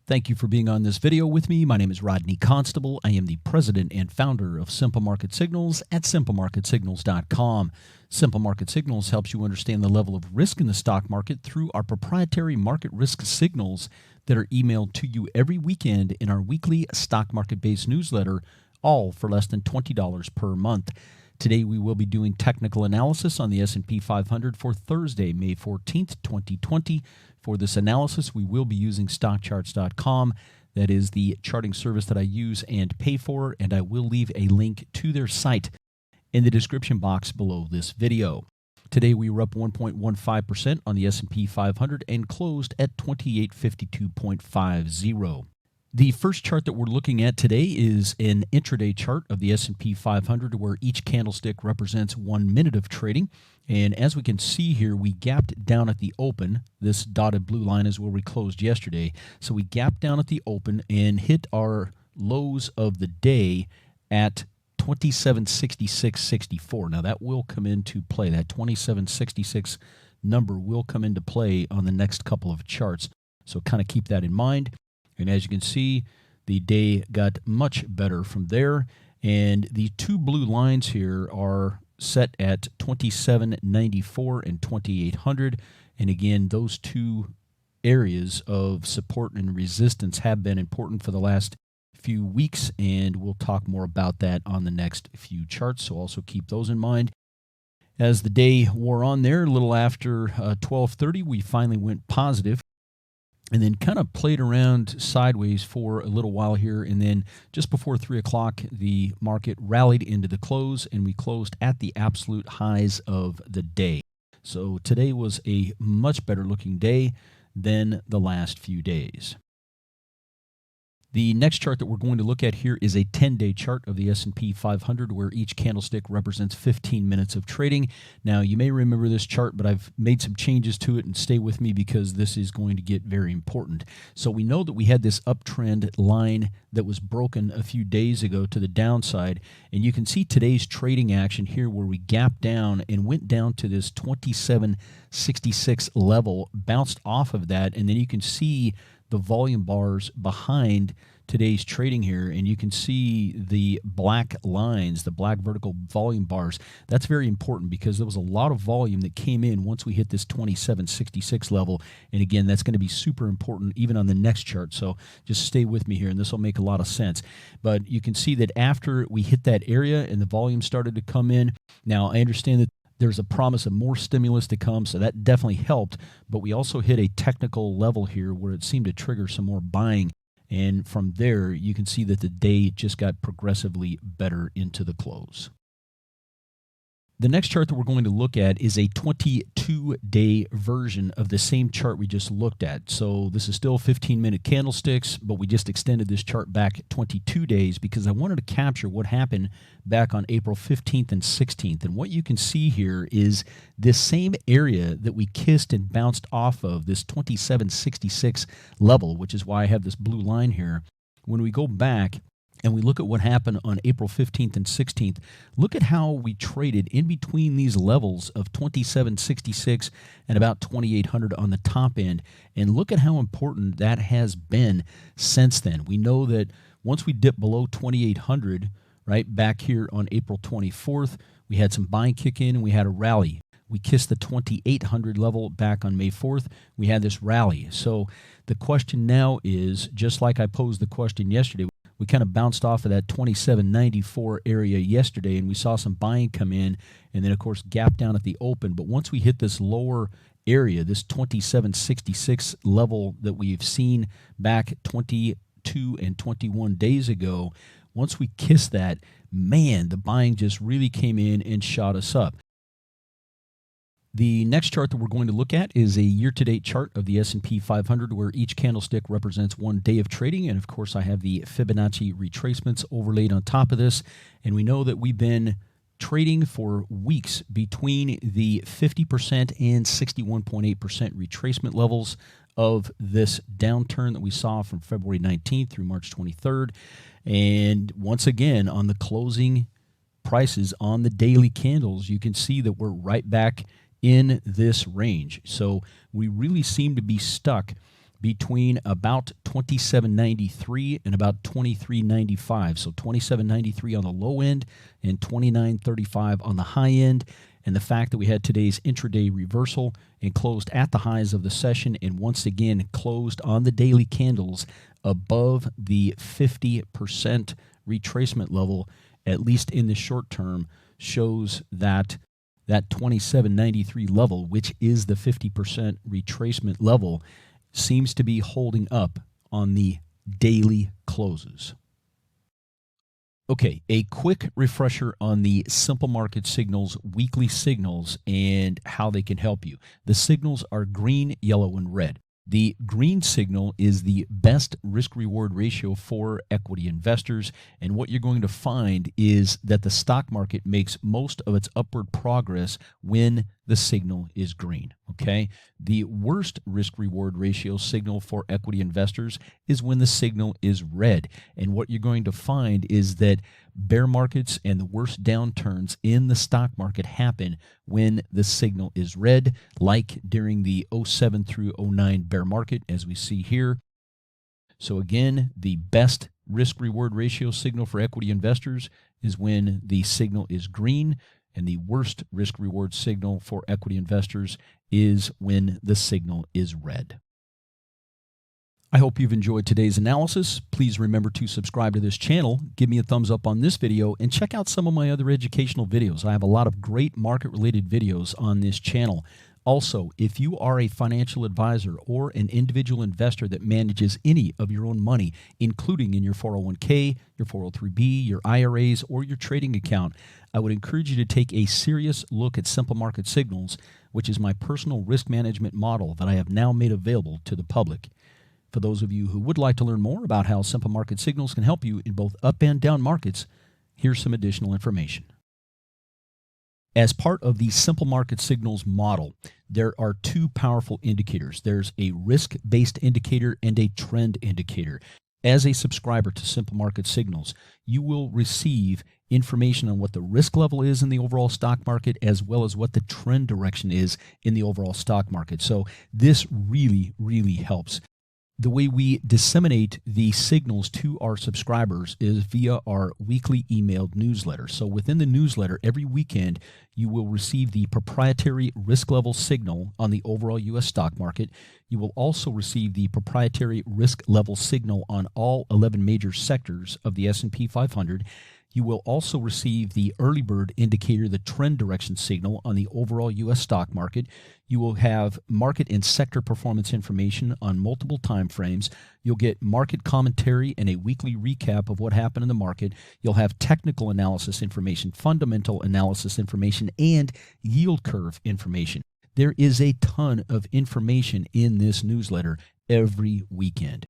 Thank you for being on this video with me. My name is Rodney Constable. I am the president and founder of Simple Market Signals at simplemarketsignals.com. Simple Market Signals helps you understand the level of risk in the stock market through our proprietary market risk signals that are emailed to you every weekend in our weekly stock market-based newsletter, all for less than $20 per month. Today we will be doing technical analysis on the S&P 500 for Thursday, May 14th, 2020. For this analysis, we will be using stockcharts.com. That is the charting service that I use and pay for, and I will leave a link to their site in the description box below this video. Today we were up 1.15% on the S&P 500 and closed at 2852.50. The first chart that we're looking at today is an intraday chart of the S&P 500 where each candlestick represents 1 minute of trading. And as we can see here, we gapped down at the open. This dotted blue line is where we closed yesterday. So we gapped down at the open and hit our lows of the day at 2766.64. Now that will come into play. That 2766 number will come into play on the next couple of charts. So kind of keep that in mind. And as you can see, the day got much better from there. And the two blue lines here are set at 2794 and 2800. And again, those two areas of support and resistance have been important for the last few weeks, and we'll talk more about that on the next few charts. So also keep those in mind. As the day wore on there, a little after 12:30, we finally went positive. And then kind of played around sideways for a little while here. And then just before 3 o'clock, the market rallied into the close, and we closed at the absolute highs of the day. So today was a much better looking day than the last few days. The next chart that we're going to look at here is a 10-day chart of the S&P 500 where each candlestick represents 15 minutes of trading. Now, you may remember this chart, but I've made some changes to it, and stay with me because this is going to get very important. So we know that we had this uptrend line that was broken a few days ago to the downside, and you can see today's trading action here where we gapped down and went down to this 2766 level, bounced off of that, and then you can see the volume bars behind today's trading here, and you can see the black lines, the black vertical volume bars. That's very important because there was a lot of volume that came in once we hit this 2766 level, and again, that's going to be super important even on the next chart, so just stay with me here, and this will make a lot of sense. But you can see that after we hit that area and the volume started to come in, now I understand that there's a promise of more stimulus to come, so that definitely helped. But we also hit a technical level here where it seemed to trigger some more buying. And from there, you can see that the day just got progressively better into the close. The next chart that we're going to look at is a 22-day version of the same chart we just looked at. So this is still 15-minute candlesticks, but we just extended this chart back 22 days because I wanted to capture what happened back on April 15th and 16th. And what you can see here is this same area that we kissed and bounced off of, this 2766 level, which is why I have this blue line here. When we go back and we look at what happened on April 15th and 16th, look at how we traded in between these levels of 2766 and about 2800 on the top end. And look at how important that has been since then. We know that once we dip below 2800, right, back here on April 24th, we had some buying kick in and we had a rally. We kissed the 2800 level back on May 4th. We had this rally. So the question now is, just like I posed the question yesterday, we kind of bounced off of that 2794 area yesterday, and we saw some buying come in, and then, of course, gap down at the open. But once we hit this lower area, this 2766 level that we've seen back 22 and 21 days ago, once we kissed that, man, the buying just really came in and shot us up. The next chart that we're going to look at is a year-to-date chart of the S&P 500 where each candlestick represents 1 day of trading. And, of course, I have the Fibonacci retracements overlaid on top of this. And we know that we've been trading for weeks between the 50% and 61.8% retracement levels of this downturn that we saw from February 19th through March 23rd. And once again, on the closing prices on the daily candles, you can see that we're right back in this range. So we really seem to be stuck between about 27.93 and about 23.95. So 27.93 on the low end and 29.35 on the high end. And the fact that we had today's intraday reversal and closed at the highs of the session and once again closed on the daily candles above the 50% retracement level, at least in the short term, shows that that 27.93 level, which is the 50% retracement level, seems to be holding up on the daily closes. Okay, a quick refresher on the Simple Market Signals weekly signals and how they can help you. The signals are green, yellow, and red. The green signal is the best risk-reward ratio for equity investors, and what you're going to find is that the stock market makes most of its upward progress when the signal is green, okay? The worst risk-reward ratio signal for equity investors is when the signal is red, and what you're going to find is that bear markets and the worst downturns in the stock market happen when the signal is red, like during the 07 through 09 bear market, as we see here. So again, the best risk-reward ratio signal for equity investors is when the signal is green, and the worst risk-reward signal for equity investors is when the signal is red. I hope you've enjoyed today's analysis. Please remember to subscribe to this channel, give me a thumbs up on this video, and check out some of my other educational videos. I have a lot of great market-related videos on this channel. Also, if you are a financial advisor or an individual investor that manages any of your own money, including in your 401k, your 403b, your IRAs, or your trading account, I would encourage you to take a serious look at Simple Market Signals, which is my personal risk management model that I have now made available to the public. For those of you who would like to learn more about how Simple Market Signals can help you in both up and down markets, here's some additional information. As part of the Simple Market Signals model, there are two powerful indicators. There's a risk-based indicator and a trend indicator. As a subscriber to Simple Market Signals, you will receive information on what the risk level is in the overall stock market, as well as what the trend direction is in the overall stock market. So this really, really helps. The way we disseminate the signals to our subscribers is via our weekly emailed newsletter. So within the newsletter, every weekend, you will receive the proprietary risk level signal on the overall U.S. stock market. You will also receive the proprietary risk level signal on all 11 major sectors of the S&P 500. You will also receive the early bird indicator, the trend direction signal on the overall U.S. stock market. You will have market and sector performance information on multiple time frames. You'll get market commentary and a weekly recap of what happened in the market. You'll have technical analysis information, fundamental analysis information, and yield curve information. There is a ton of information in this newsletter every weekend.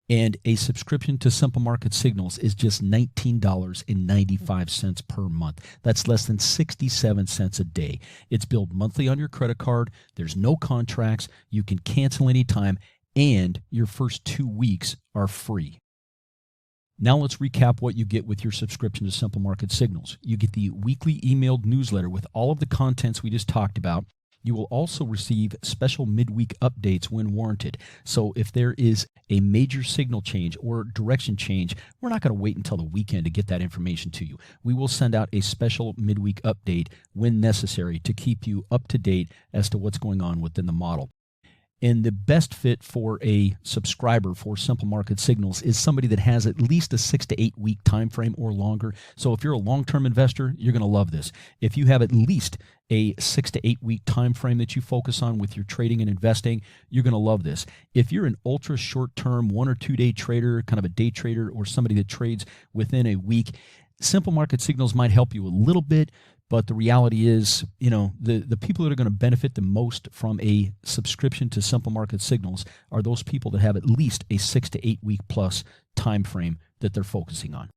And a subscription to Simple Market Signals is just $19.95 per month. That's less than 67 cents a day. It's billed monthly on your credit card. There's no contracts. You can cancel anytime, and your first 2 weeks are free. Now let's recap what you get with your subscription to Simple Market Signals. You get the weekly emailed newsletter with all of the contents we just talked about. You will also receive special midweek updates when warranted. So if there is a major signal change or direction change, we're not going to wait until the weekend to get that information to you. We will send out a special midweek update when necessary to keep you up to date as to what's going on within the model. And the best fit for a subscriber for Simple Market Signals is somebody that has at least a 6 to 8 week time frame or longer. So if you're a long-term investor, you're going to love this. If you have at least a 6 to 8 week time frame that you focus on with your trading and investing, you're going to love this. If you're an ultra short-term 1 or 2 day trader, kind of a day trader, or somebody that trades within a week, Simple Market Signals might help you a little bit. But the reality is, the people that are going to benefit the most from a subscription to Simple Market Signals are those people that have at least a 6 to 8 week plus time frame that they're focusing on.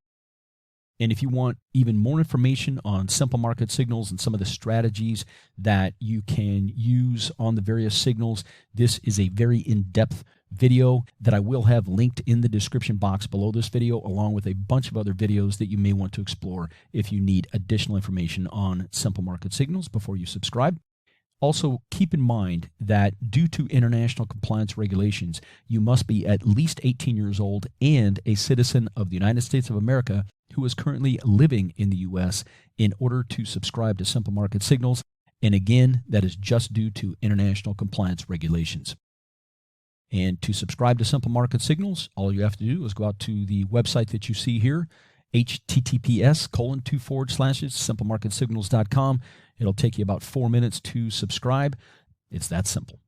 And if you want even more information on Simple Market Signals and some of the strategies that you can use on the various signals, this is a very in-depth video that I will have linked in the description box below this video, along with a bunch of other videos that you may want to explore if you need additional information on Simple Market Signals before you subscribe. Also, keep in mind that due to international compliance regulations, you must be at least 18 years old and a citizen of the United States of America who is currently living in the U.S. in order to subscribe to Simple Market Signals. And again, that is just due to international compliance regulations. And to subscribe to Simple Market Signals, all you have to do is go out to the website that you see here, https://simplemarketsignals.com. It'll take you about 4 minutes to subscribe. It's that simple.